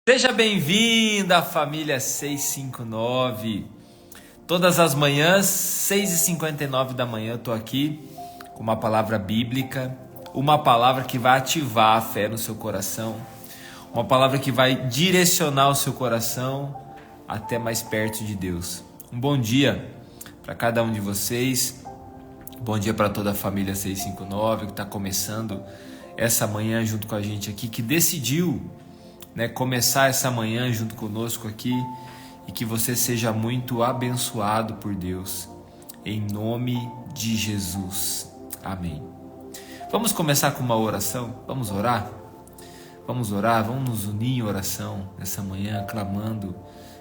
Seja bem-vinda, família 659. Todas as manhãs, 6h59 da manhã, eu tô aqui com uma palavra bíblica, uma palavra que vai ativar a fé no seu coração, uma palavra que vai direcionar o seu coração até mais perto de Deus. Um bom dia para cada um de vocês, bom dia para toda a família 659 que está começando essa manhã junto com a gente aqui, que decidiu começar essa manhã junto conosco aqui, e que você seja muito abençoado por Deus, em nome de Jesus, amém. Vamos começar com uma oração, vamos orar, vamos nos unir em oração nessa manhã, clamando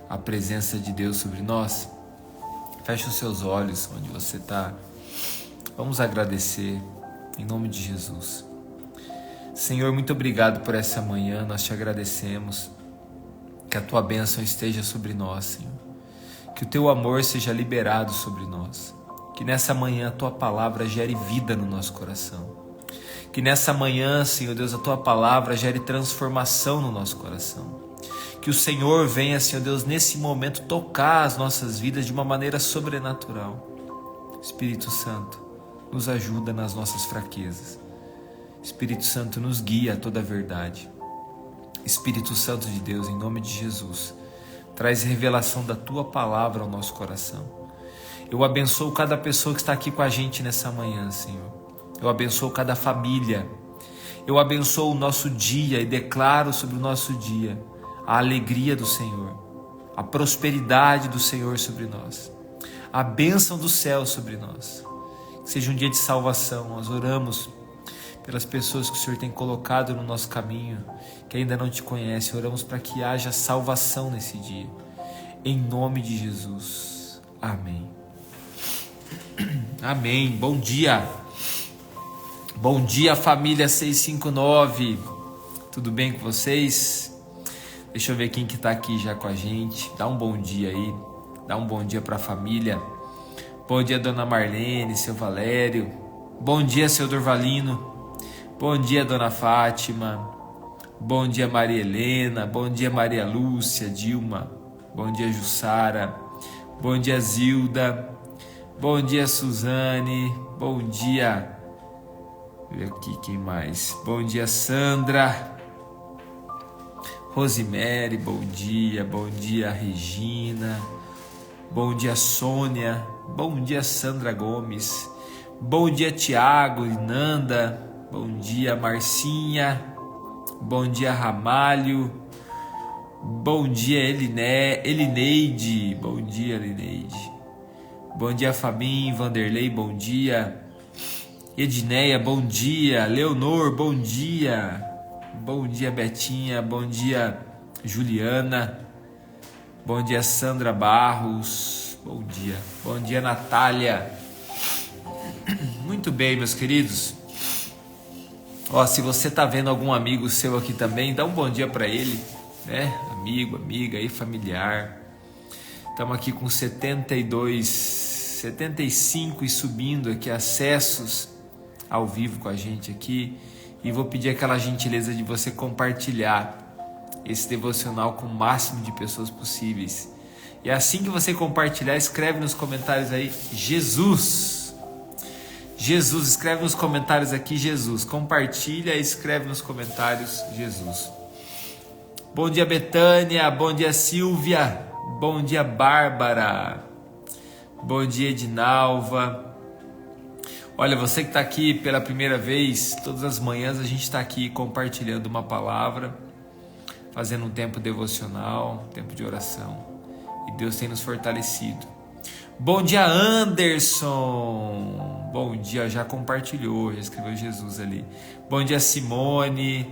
a presença de Deus sobre nós. Feche os seus olhos onde você está, vamos agradecer em nome de Jesus. Senhor, muito obrigado por essa manhã, nós te agradecemos, que a tua bênção esteja sobre nós, Senhor, que o teu amor seja liberado sobre nós, que nessa manhã a tua palavra gere vida no nosso coração, que nessa manhã, Senhor Deus, a tua palavra gere transformação no nosso coração, que o Senhor venha, Senhor Deus, nesse momento tocar as nossas vidas de uma maneira sobrenatural. Espírito Santo, nos ajuda nas nossas fraquezas. Espírito Santo, nos guia a toda a verdade. Espírito Santo de Deus, em nome de Jesus, traz revelação da tua palavra ao nosso coração. Eu abençoo cada pessoa que está aqui com a gente nessa manhã, Senhor. Eu abençoo cada família. Eu abençoo o nosso dia e declaro sobre o nosso dia a alegria do Senhor, a prosperidade do Senhor sobre nós, a bênção do céu sobre nós. Que seja um dia de salvação. Nós oramos pelas pessoas que o Senhor tem colocado no nosso caminho, que ainda não te conhecem. Oramos para que haja salvação nesse dia, em nome de Jesus, amém. Amém. Bom dia, família 659, tudo bem com vocês? Deixa eu ver quem que está aqui já com a gente. Dá um bom dia aí, dá um bom dia para a família. Bom dia, dona Marlene, seu Valério. Bom dia, seu Dorvalino. Bom dia, dona Fátima. Bom dia, Maria Helena. Bom dia, Maria Lúcia, Dilma. Bom dia, Jussara. Bom dia, Zilda. Bom dia, Suzane. Bom dia. Deixa eu ver aqui quem mais. Bom dia, Sandra. Rosemary, bom dia. Bom dia, Regina. Bom dia, Sônia. Bom dia, Sandra Gomes. Bom dia, Tiago e Nanda. Bom dia, Marcinha. Bom dia, Ramalho. Bom dia, Elineide. Bom dia, Elineide. Bom dia, Fabinho, Vanderlei, bom dia. Edneia, bom dia. Leonor, bom dia. Bom dia, Betinha. Bom dia, Juliana. Bom dia, Sandra Barros. Bom dia. Bom dia, Natália. Muito bem, meus queridos. Se você está vendo algum amigo seu aqui também, dá um bom dia para ele, né? Amigo, amiga e familiar. Estamos aqui com 72, 75 e subindo aqui acessos ao vivo com a gente aqui. E vou pedir aquela gentileza de você compartilhar esse devocional com o máximo de pessoas possíveis. E assim que você compartilhar, escreve nos comentários aí, Jesus. Jesus, escreve nos comentários aqui, Jesus. Compartilha e escreve nos comentários, Jesus. Bom dia, Betânia. Bom dia, Silvia. Bom dia, Bárbara. Bom dia, Edinalva. Olha, você que está aqui pela primeira vez, todas as manhãs a gente está aqui compartilhando uma palavra, fazendo um tempo devocional, um tempo de oração. E Deus tem nos fortalecido. Bom dia, Anderson. Bom dia, já compartilhou, já escreveu Jesus ali. Bom dia, Simone.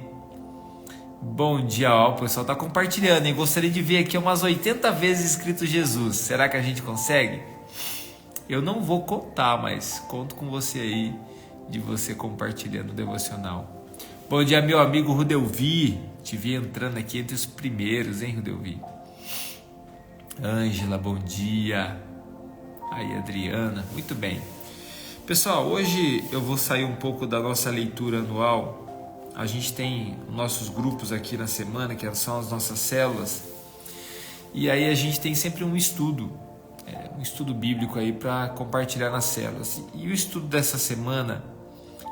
Bom dia, o pessoal está compartilhando, hein? Gostaria de ver aqui umas 80 vezes escrito Jesus. Será que a gente consegue? Eu não vou contar, mas conto com você aí, de você compartilhando o devocional. Bom dia, meu amigo Rudelvi. Te vi entrando aqui entre os primeiros, hein, Rudelvi? Ângela, bom dia. Aí, Adriana, muito bem. Pessoal, hoje eu vou sair um pouco da nossa leitura anual a gente tem nossos grupos aqui na semana, que são as nossas células, e aí a gente tem sempre um estudo bíblico aí para compartilhar nas células. E o estudo dessa semana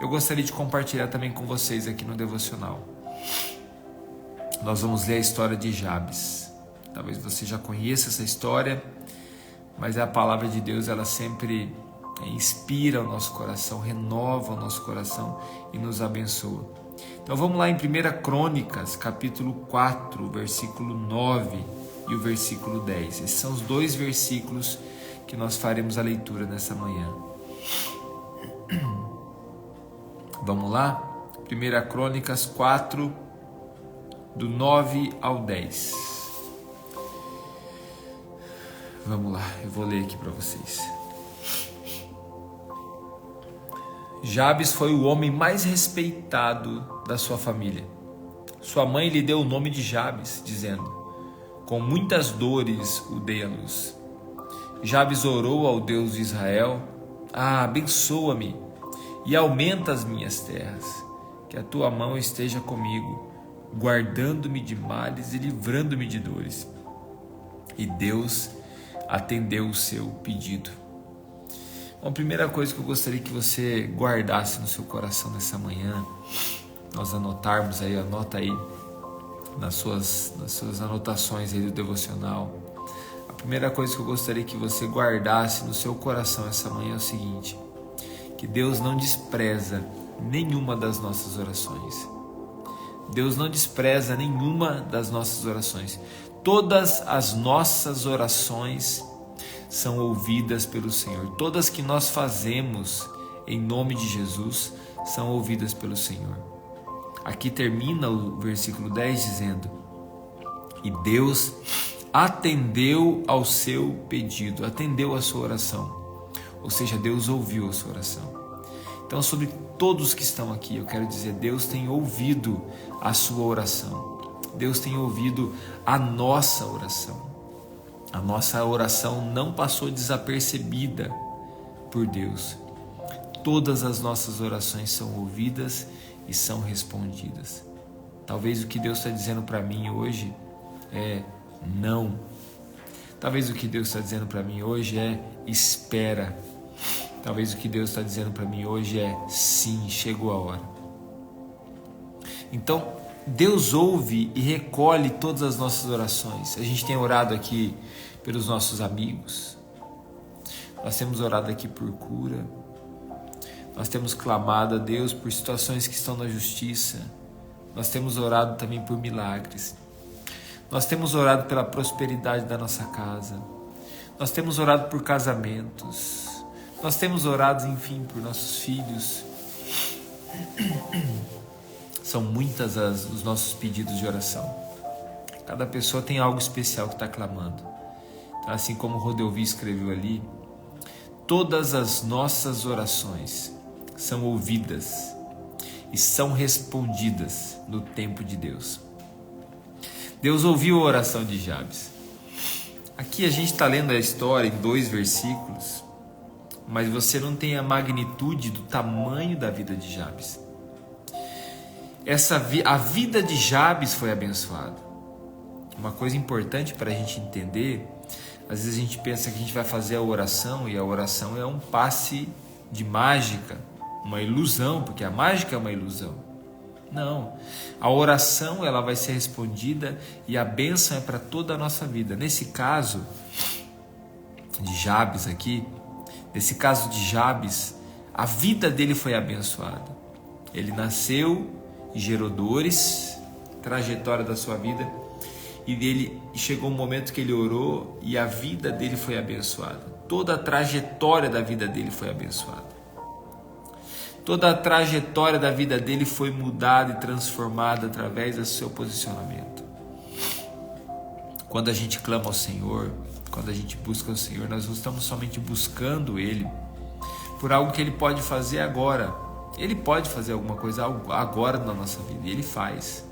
eu gostaria de compartilhar também com vocês aqui no devocional. Nós vamos ler a história de Jabes. Talvez você já conheça essa história, mas a palavra de Deus, ela sempre inspira o nosso coração, renova o nosso coração e nos abençoa. Então vamos lá em 1 Crônicas, capítulo 4, versículo 9 e o versículo 10. Esses são os dois versículos que nós faremos a leitura nessa manhã. Vamos lá? 1 Crônicas 4, do 9 ao 10. Vamos lá, eu vou ler aqui para vocês. Jabes foi o homem mais respeitado da sua família. Sua mãe lhe deu o nome de Jabes, dizendo: com muitas dores o dei à luz. Jabes orou ao Deus de Israel: abençoa-me e aumenta as minhas terras, que a tua mão esteja comigo, guardando-me de males e livrando-me de dores. E Deus atendeu o seu pedido. Bom, a primeira coisa que eu gostaria que você guardasse no seu coração nessa manhã, nós anotarmos aí, anota aí nas suas anotações aí do devocional. A primeira coisa que eu gostaria que você guardasse no seu coração essa manhã é o seguinte: que Deus não despreza nenhuma das nossas orações. Deus não despreza nenhuma das nossas orações. Todas as nossas orações são ouvidas pelo Senhor. Todas que nós fazemos em nome de Jesus são ouvidas pelo Senhor. Aqui termina o versículo 10 dizendo: e Deus atendeu ao seu pedido, atendeu a sua oração. Ou seja, Deus ouviu a sua oração. Então, sobre todos que estão aqui, eu quero dizer, Deus tem ouvido a sua oração. Deus tem ouvido a nossa oração. A nossa oração não passou desapercebida por Deus. Todas as nossas orações são ouvidas e são respondidas. Talvez o que Deus está dizendo para mim hoje é não. Talvez o que Deus está dizendo para mim hoje é espera. Talvez o que Deus está dizendo para mim hoje é sim, chegou a hora. Então, Deus ouve e recolhe todas as nossas orações. A gente tem orado aqui pelos nossos amigos. Nós temos orado aqui por cura. Nós temos clamado a Deus por situações que estão na justiça. Nós temos orado também por milagres. Nós temos orado pela prosperidade da nossa casa. Nós temos orado por casamentos. Nós temos orado, enfim, por nossos filhos. São muitas os nossos pedidos de oração. Cada pessoa tem algo especial que está clamando. Assim como o Rodelvi escreveu ali, todas as nossas orações são ouvidas e são respondidas no tempo de Deus. Deus ouviu a oração de Jabes. Aqui a gente está lendo a história em 2 versículos, mas você não tem a magnitude do tamanho da vida de Jabes. A vida de Jabes foi abençoada. Uma coisa importante para a gente entender, às vezes a gente pensa que a gente vai fazer a oração e a oração é um passe de mágica, uma ilusão, porque a mágica é uma ilusão. Não, a oração ela vai ser respondida e a bênção é para toda a nossa vida. Nesse caso de Jabes aqui, nesse caso de Jabes, a vida dele foi abençoada. Ele nasceu e gerou dores, trajetória da sua vida, e chegou um momento que ele orou e a vida dele foi abençoada. Toda a trajetória da vida dele foi abençoada. Toda a trajetória da vida dele foi mudada e transformada através do seu posicionamento. Quando a gente clama ao Senhor, quando a gente busca o Senhor, nós não estamos somente buscando Ele por algo que Ele pode fazer agora. Ele pode fazer alguma coisa agora na nossa vida, e Ele faz.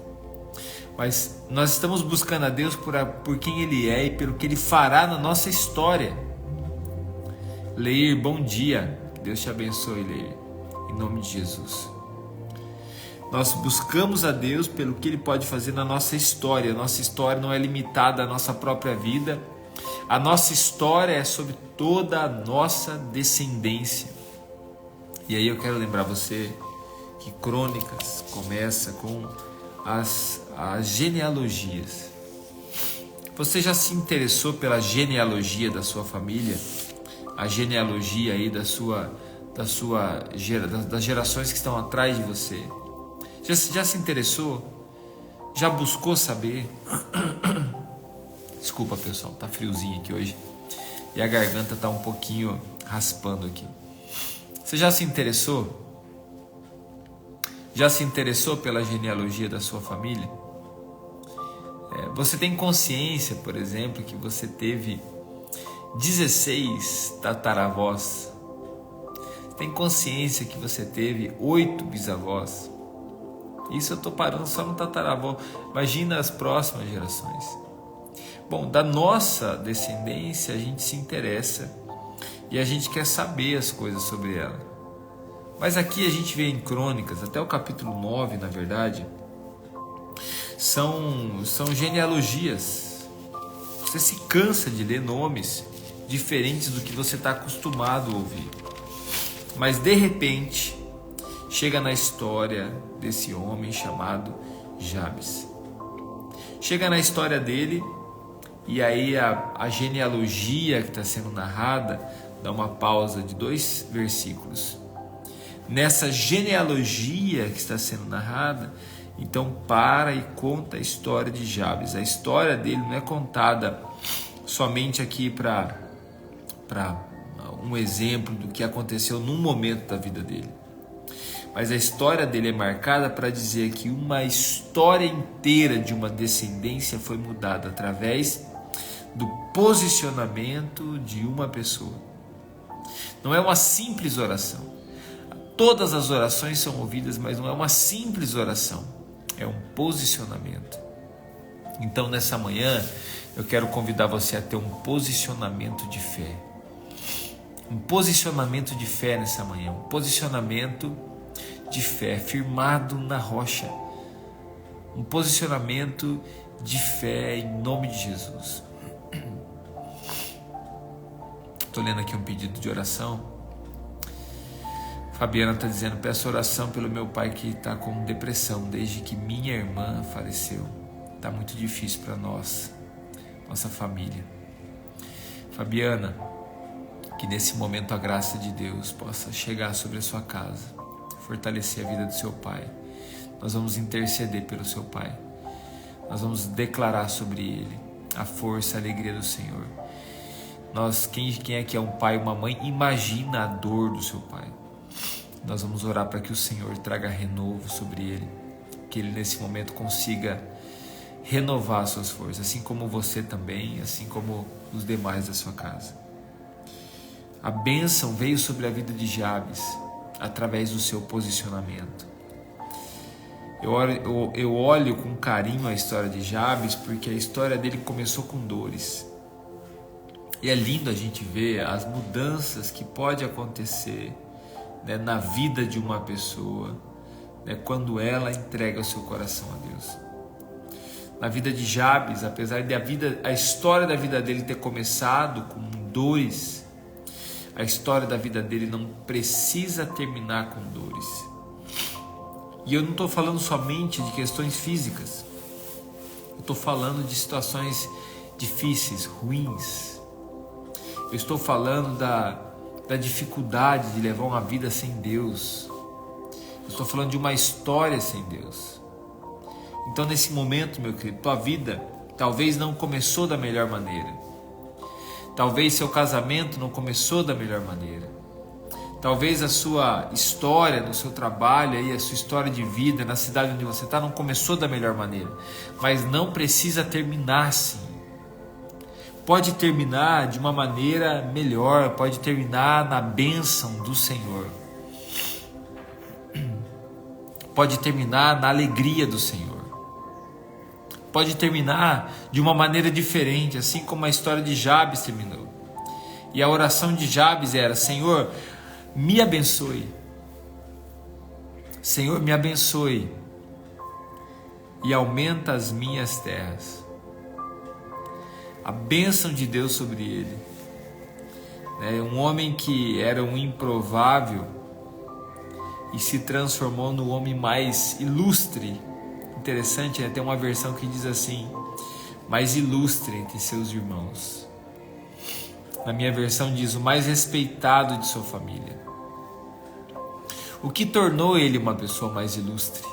Mas nós estamos buscando a Deus por quem Ele é e pelo que Ele fará na nossa história. Leir, bom dia. Deus te abençoe, Leir. Em nome de Jesus. Nós buscamos a Deus pelo que Ele pode fazer na nossa história. A nossa história não é limitada à nossa própria vida. A nossa história é sobre toda a nossa descendência. E aí eu quero lembrar você que Crônicas começa com as genealogias. Você já se interessou pela genealogia da sua família? A genealogia aí das gerações que estão atrás de você? Já se interessou? Já buscou saber? Desculpa, pessoal, tá friozinho aqui hoje e a garganta tá um pouquinho raspando aqui. Você já se interessou? Já se interessou pela genealogia da sua família? Você tem consciência, por exemplo, que você teve 16 tataravós? Você tem consciência que você teve 8 bisavós? Isso eu estou parando só no tataravó. Imagina as próximas gerações. Bom, da nossa descendência a gente se interessa e a gente quer saber as coisas sobre ela. Mas aqui a gente vê em Crônicas, até o capítulo 9, na verdade, são genealogias. Você se cansa de ler nomes diferentes do que você está acostumado a ouvir. Mas de repente, chega na história desse homem chamado Jabes. Chega na história dele e aí a genealogia que está sendo narrada dá uma pausa de 2 versículos. Nessa genealogia que está sendo narrada, então para e conta a história de Jabes. A história dele não é contada somente aqui para um exemplo do que aconteceu num momento da vida dele. Mas a história dele é marcada para dizer que uma história inteira de uma descendência foi mudada através do posicionamento de uma pessoa. Não é uma simples oração. Todas as orações são ouvidas, mas não é uma simples oração. É um posicionamento. Então, nessa manhã, eu quero convidar você a ter um posicionamento de fé. Um posicionamento de fé nessa manhã. Um posicionamento de fé firmado na rocha. Um posicionamento de fé em nome de Jesus. Estou lendo aqui um pedido de oração. Fabiana está dizendo: peço oração pelo meu pai que está com depressão desde que minha irmã faleceu. Está muito difícil para nós, nossa família. Fabiana, que nesse momento a graça de Deus possa chegar sobre a sua casa, fortalecer a vida do seu pai. Nós vamos interceder pelo seu pai. Nós vamos declarar sobre ele a força, a alegria do Senhor. Quem é que é um pai, uma mãe, imagina a dor do seu pai. Nós vamos orar para que o Senhor traga renovo sobre ele, que ele nesse momento consiga renovar suas forças, assim como você também, assim como os demais da sua casa. A bênção veio sobre a vida de Jabes através do seu posicionamento. Eu olho com carinho a história de Jabes, porque a história dele começou com dores. E é lindo a gente ver as mudanças que pode acontecer, né, na vida de uma pessoa, né, quando ela entrega o seu coração a Deus. Na vida de Jabes, apesar de a história da vida dele ter começado com dores, a história da vida dele não precisa terminar com dores. E eu não estou falando somente de questões físicas. Eu estou falando de situações difíceis, ruins. Eu estou falando da dificuldade de levar uma vida sem Deus. Eu estou falando de uma história sem Deus. Então, nesse momento, meu querido, tua vida talvez não começou da melhor maneira. Talvez seu casamento não começou da melhor maneira. Talvez a sua história no seu trabalho, aí, a sua história de vida na cidade onde você está não começou da melhor maneira. Mas não precisa terminar assim. Pode terminar de uma maneira melhor, pode terminar na bênção do Senhor. Pode terminar na alegria do Senhor. Pode terminar de uma maneira diferente, assim como a história de Jabes terminou. E a oração de Jabes era: Senhor, me abençoe. Senhor, me abençoe e aumenta as minhas terras. A bênção de Deus sobre ele. Um homem que era um improvável e se transformou no homem mais ilustre. Interessante, tem uma versão que diz assim: mais ilustre entre seus irmãos. Na minha versão diz: o mais respeitado de sua família. O que tornou ele uma pessoa mais ilustre?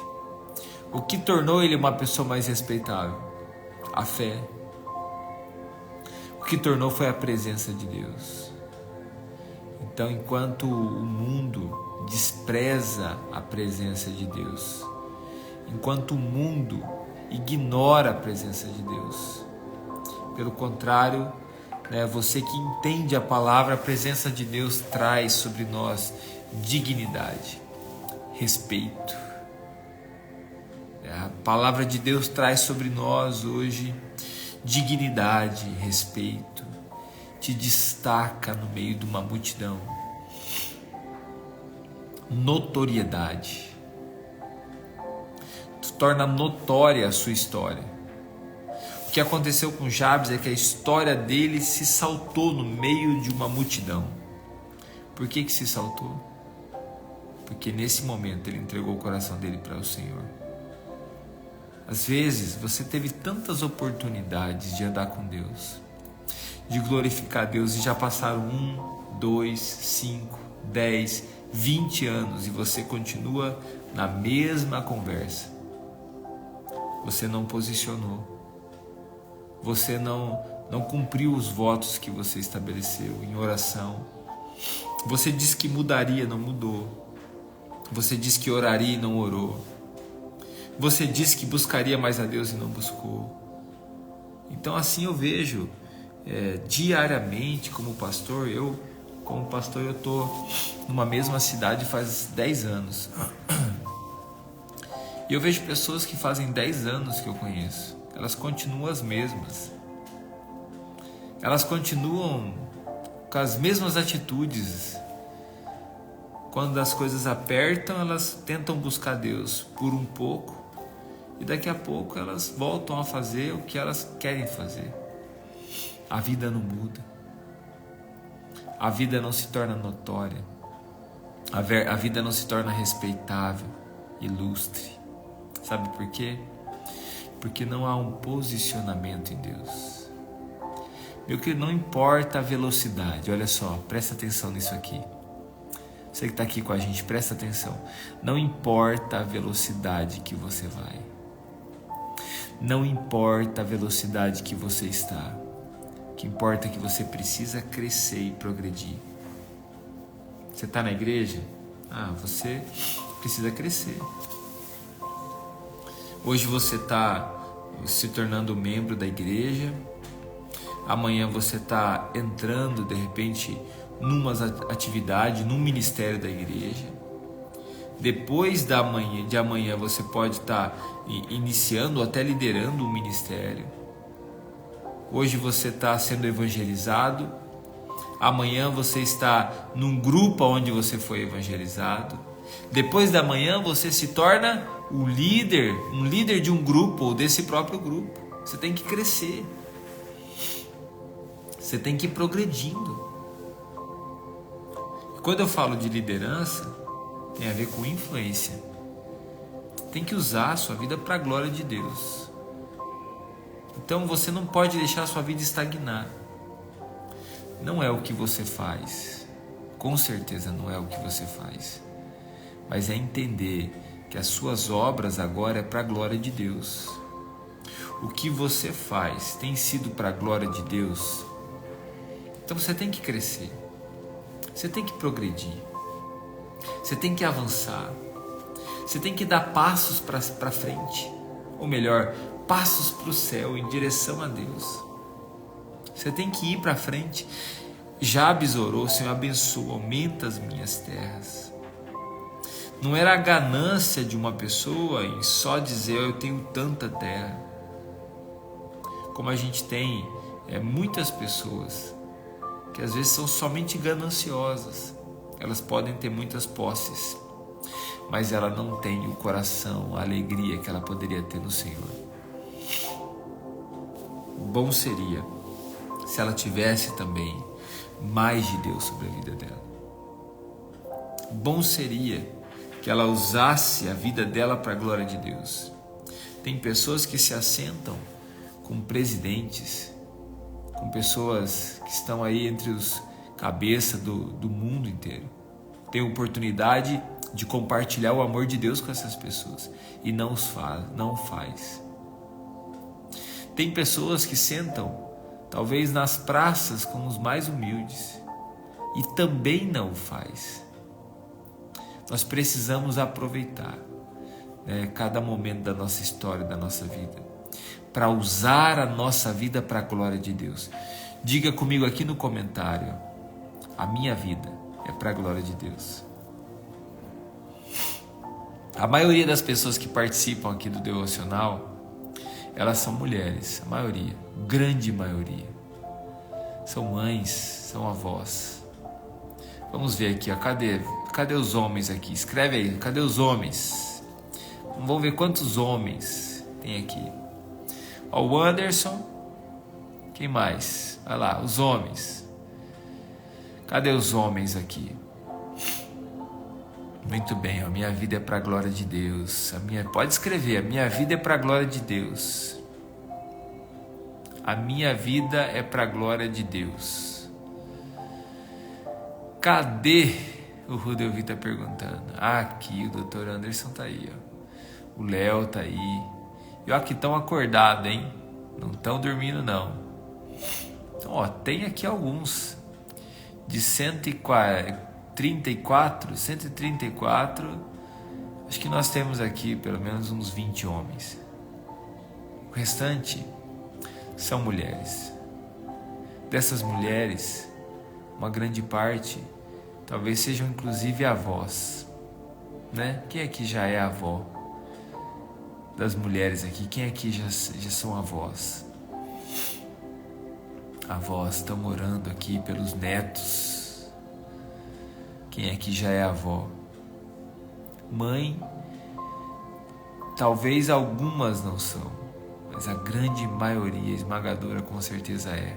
O que tornou ele uma pessoa mais respeitável? A fé. O que tornou foi a presença de Deus. Então, enquanto o mundo despreza a presença de Deus, enquanto o mundo ignora a presença de Deus, pelo contrário, você que entende a palavra, a presença de Deus traz sobre nós dignidade, respeito. A palavra de Deus traz sobre nós hoje dignidade, respeito, te destaca no meio de uma multidão, notoriedade, torna notória a sua história. O que aconteceu com Jabes é que a história dele se saltou no meio de uma multidão. Por que se saltou? Porque nesse momento ele entregou o coração dele para o Senhor. Às vezes você teve tantas oportunidades de andar com Deus, de glorificar Deus, e já passaram 1, 2, 5, 10, 20 anos e você continua na mesma conversa. Você não posicionou. Você não cumpriu os votos que você estabeleceu em oração. Você disse que mudaria, não mudou. Você disse que oraria e não orou. Você disse que buscaria mais a Deus e não buscou. Então assim eu vejo diariamente como pastor. Eu estou numa mesma cidade faz 10 anos. E eu vejo pessoas que fazem 10 anos que eu conheço. Elas continuam as mesmas. Elas continuam com as mesmas atitudes. Quando as coisas apertam, elas tentam buscar Deus por um pouco. E daqui a pouco elas voltam a fazer o que elas querem fazer. A vida não muda. A vida não se torna notória. A vida não se torna respeitável, ilustre. Sabe por quê? Porque não há um posicionamento em Deus. Meu querido, não importa a velocidade. Olha só, presta atenção nisso aqui. Você que está aqui com a gente, presta atenção. Não importa a velocidade que você vai. Não importa a velocidade que você está. O que importa é que você precisa crescer e progredir. Você está na igreja? Você precisa crescer. Hoje você está se tornando membro da igreja. Amanhã você está entrando de repente numa atividade, num ministério da igreja. Depois de amanhã você pode estar iniciando ou até liderando um ministério. Hoje você está sendo evangelizado. Amanhã você está num grupo onde você foi evangelizado. Depois da manhã você se torna um líder de um grupo ou desse próprio grupo. Você tem que crescer. Você tem que ir progredindo. E quando eu falo de liderança, tem a ver com influência. Tem que usar a sua vida para a glória de Deus. Então você não pode deixar a sua vida estagnar. Não é o que você faz. Com certeza não é o que você faz. Mas é entender que as suas obras agora é para a glória de Deus. O que você faz tem sido para a glória de Deus. Então você tem que crescer. Você tem que progredir. Você tem que avançar. Você tem que dar passos para frente. Ou melhor, passos para o céu em direção a Deus. Você tem que ir para frente. Jabes orou: Senhor, abençoa, aumenta as minhas terras. Não era a ganância de uma pessoa em só dizer: eu tenho tanta terra. Como a gente tem muitas pessoas que às vezes são somente gananciosas. Elas podem ter muitas posses, mas ela não tem o coração, a alegria que ela poderia ter no Senhor. Bom seria se ela tivesse também mais de Deus sobre a vida dela. Bom seria que ela usasse a vida dela para a glória de Deus. Tem pessoas que se assentam com presidentes, com pessoas que estão aí entre os cabeças do mundo inteiro. Tem oportunidade de compartilhar o amor de Deus com essas pessoas e não faz. Tem pessoas que sentam talvez nas praças com os mais humildes e também não faz. Nós precisamos aproveitar, cada momento da nossa história, da nossa vida, para usar a nossa vida para a glória de Deus. Diga comigo aqui no comentário: a minha vida é para a glória de Deus. A maioria das pessoas que participam aqui do devocional, elas são mulheres, a maioria, grande maioria. São mães, são avós. Vamos ver aqui, ó, cadê os homens aqui? Escreve aí, cadê os homens? Vamos ver quantos homens tem aqui. Ó, o Anderson. Quem mais? Olha lá, os homens. Cadê os homens aqui? Muito bem, a minha vida é para a glória de Deus. Pode escrever, a minha vida é para a glória de Deus. A minha vida é para a glória de Deus. Cadê? O Rudelvi está perguntando. Aqui, o Dr. Anderson está aí, ó. O Léo está aí. E ó, que estão acordados, hein? Não estão dormindo, não. Então, ó, tem aqui alguns. De 134, acho que nós temos aqui pelo menos uns 20 homens. O restante são mulheres. Dessas mulheres, uma grande parte talvez sejam inclusive avós, né? Quem aqui já é avó? Das mulheres aqui, quem aqui já são avós? Avós estão orando aqui pelos netos. Quem aqui já é avó? Mãe, talvez algumas não são, mas a grande maioria esmagadora com certeza é.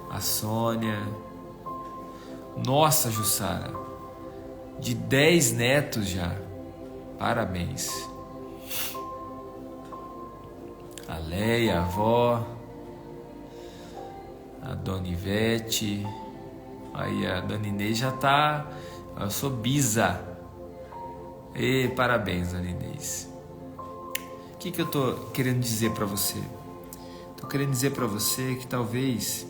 A Sônia. Nossa, Jussara, de 10 netos já. Parabéns. A Leia, a avó. A Dona Ivete. Aí a Dona Inês já tá. Eu sou bisa. E parabéns, Dona Inês. O que eu tô querendo dizer para você? Tô querendo dizer para você que talvez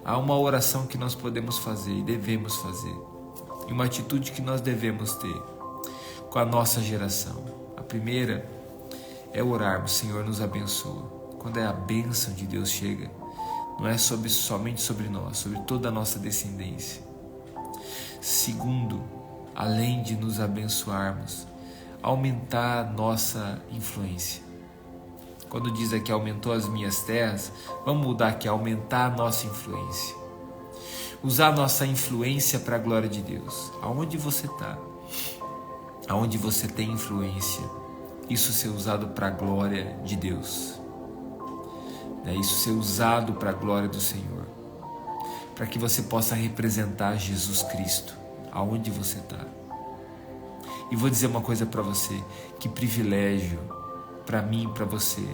há uma oração que nós podemos fazer e devemos fazer, e uma atitude que nós devemos ter com a nossa geração. A primeira é orarmos: Senhor, nos abençoa. Quando a bênção de Deus chega, não é somente sobre nós, sobre toda a nossa descendência. Segundo, além de nos abençoarmos, aumentar a nossa influência. Quando diz aqui aumentou as minhas terras, vamos mudar aqui, aumentar a nossa influência. Usar a nossa influência para a glória de Deus. Aonde você está, aonde você tem influência, isso ser usado para a glória de Deus. Isso ser usado para a glória do Senhor. Para que você possa representar Jesus Cristo, aonde você está. E vou dizer uma coisa para você, que privilégio para mim e para você,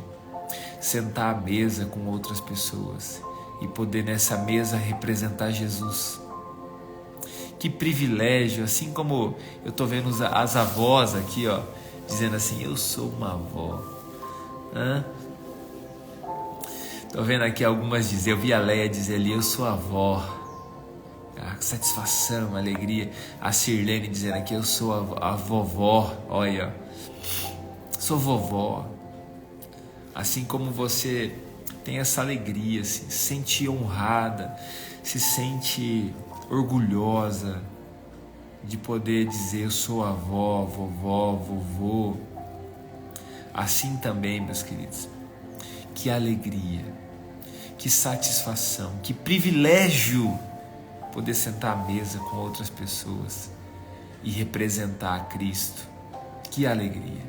sentar à mesa com outras pessoas e poder nessa mesa representar Jesus. Que privilégio, assim como eu estou vendo as avós aqui, ó, dizendo assim: eu sou uma avó. Estou vendo aqui algumas dizer, eu vi a Leia dizer ali: eu sou avó. A satisfação, a alegria. A Sirlene dizendo aqui: eu sou a vovó. Olha, sou vovó. Assim como você tem essa alegria, se sente honrada, se sente orgulhosa de poder dizer: eu sou avó, vovó, vovô. Assim também, meus queridos, que alegria, que satisfação, que privilégio poder sentar à mesa com outras pessoas e representar a Cristo. Que alegria!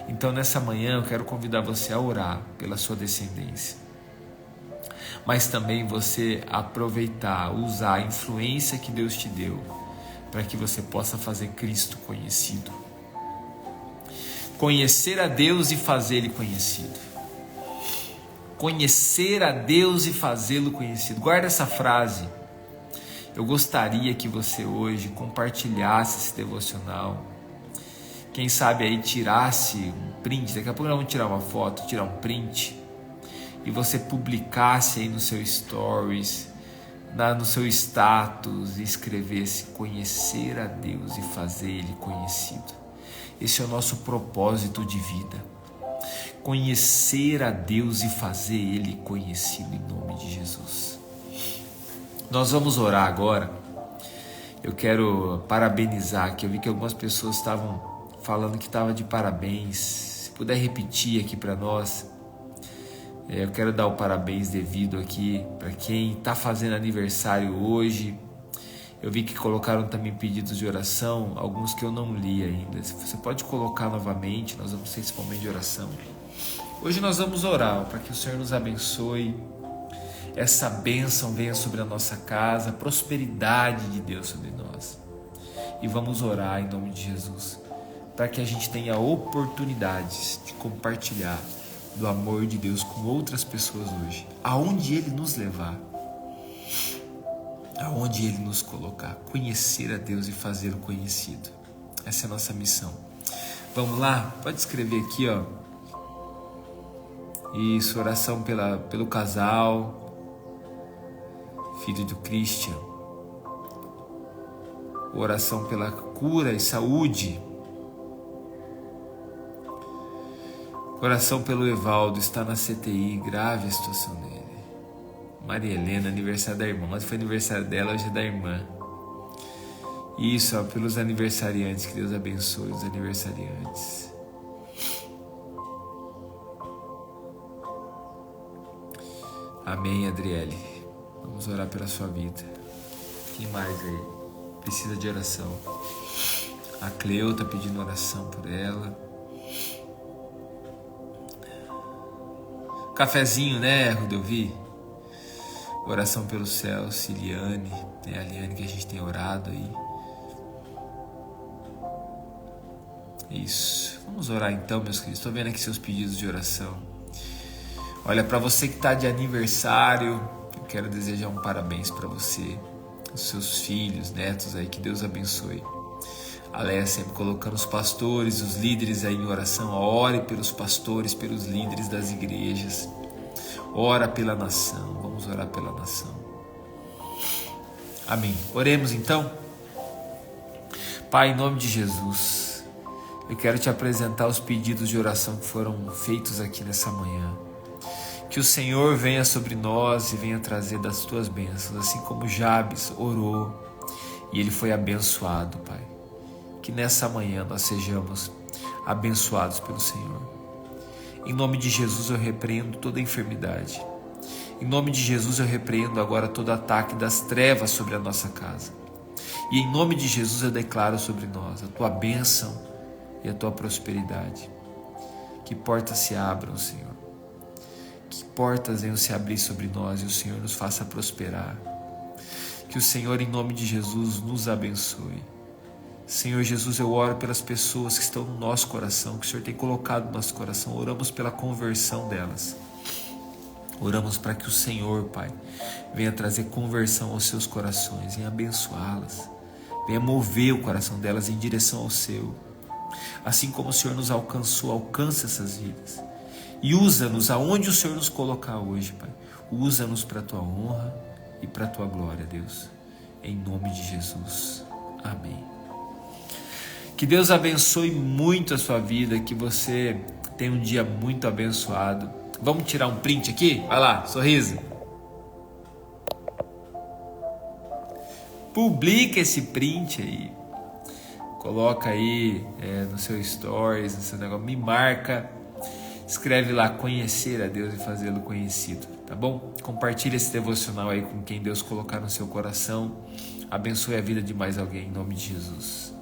Então nessa manhã eu quero convidar você a orar pela sua descendência, mas também você aproveitar, usar a influência que Deus te deu para que você possa fazer Cristo conhecido. Conhecer a Deus e fazê-lo conhecido. Conhecer a Deus e fazê-lo conhecido. Guarda essa frase. Eu gostaria que você hoje compartilhasse esse devocional. Quem sabe aí tirasse um print. Daqui a pouco nós vamos tirar uma foto, tirar um print. E você publicasse aí no seu stories, no seu status, e escrevesse: conhecer a Deus e fazer Ele conhecido. Esse é o nosso propósito de vida. Conhecer a Deus e fazer Ele conhecido, em nome de Jesus. Nós vamos orar agora. Eu quero parabenizar, que eu vi que algumas pessoas estavam falando que estava de parabéns. Se puder repetir aqui para nós. Eu quero dar o parabéns devido aqui para quem está fazendo aniversário hoje. Eu vi que colocaram também pedidos de oração, alguns que eu não li ainda. Você pode colocar novamente, nós vamos ter esse momento de oração. Hoje nós vamos orar para que o Senhor nos abençoe, essa bênção venha sobre a nossa casa, a prosperidade de Deus sobre nós. E vamos orar em nome de Jesus, para que a gente tenha oportunidades de compartilhar do amor de Deus com outras pessoas hoje, aonde Ele nos levar, aonde Ele nos colocar, conhecer a Deus e fazê-lo conhecido. Essa é a nossa missão. Vamos lá? Pode escrever aqui, ó. Isso, oração pelo casal, filho do Christian. Oração pela cura e saúde. Oração pelo Evaldo, está na CTI, grave a situação dele. Maria Helena, aniversário da irmã. Mas foi aniversário dela, hoje é da irmã. Isso, ó, pelos aniversariantes, que Deus abençoe os aniversariantes. Amém, Adriele. Vamos orar pela sua vida. Quem mais aí precisa de oração? A Cleo está pedindo oração por ela. Cafezinho, né, Rodovi? Oração pelo céu, Ciliane, né? A Liane que a gente tem orado aí. Isso. Vamos orar então, meus queridos. Estou vendo aqui seus pedidos de oração. Olha, para você que está de aniversário, eu quero desejar um parabéns para você, os seus filhos, netos aí, que Deus abençoe. A Leia sempre colocando os pastores, os líderes aí em oração. Ore pelos pastores, pelos líderes das igrejas. Ora pela nação. Vamos orar pela nação. Amém. Oremos então. Pai, em nome de Jesus, eu quero te apresentar os pedidos de oração que foram feitos aqui nessa manhã. Que o Senhor venha sobre nós e venha trazer das tuas bênçãos, assim como Jabes orou e ele foi abençoado, Pai. Que nessa manhã nós sejamos abençoados pelo Senhor. Em nome de Jesus eu repreendo toda enfermidade. Em nome de Jesus eu repreendo agora todo ataque das trevas sobre a nossa casa. E em nome de Jesus eu declaro sobre nós a tua bênção e a tua prosperidade. Que portas se abram, Senhor. Que portas venham se abrir sobre nós e o Senhor nos faça prosperar. Que o Senhor, em nome de Jesus, nos abençoe. Senhor Jesus, eu oro pelas pessoas que estão no nosso coração, que o Senhor tem colocado no nosso coração. Oramos pela conversão delas. Oramos para que o Senhor, Pai, venha trazer conversão aos seus corações, venha abençoá-las, venha mover o coração delas em direção ao seu. Assim como o Senhor nos alcançou, alcança essas vidas. E usa-nos aonde o Senhor nos colocar hoje, Pai. Usa-nos para a tua honra e para a tua glória, Deus. Em nome de Jesus. Amém. Que Deus abençoe muito a sua vida, que você tenha um dia muito abençoado. Vamos tirar um print aqui? Vai lá, sorriso. Publica esse print aí. Coloca aí no seu stories, no seu negócio, me marca. Escreve lá, conhecer a Deus e fazê-lo conhecido, tá bom? Compartilha esse devocional aí com quem Deus colocar no seu coração. abençoe a vida de mais alguém, em nome de Jesus.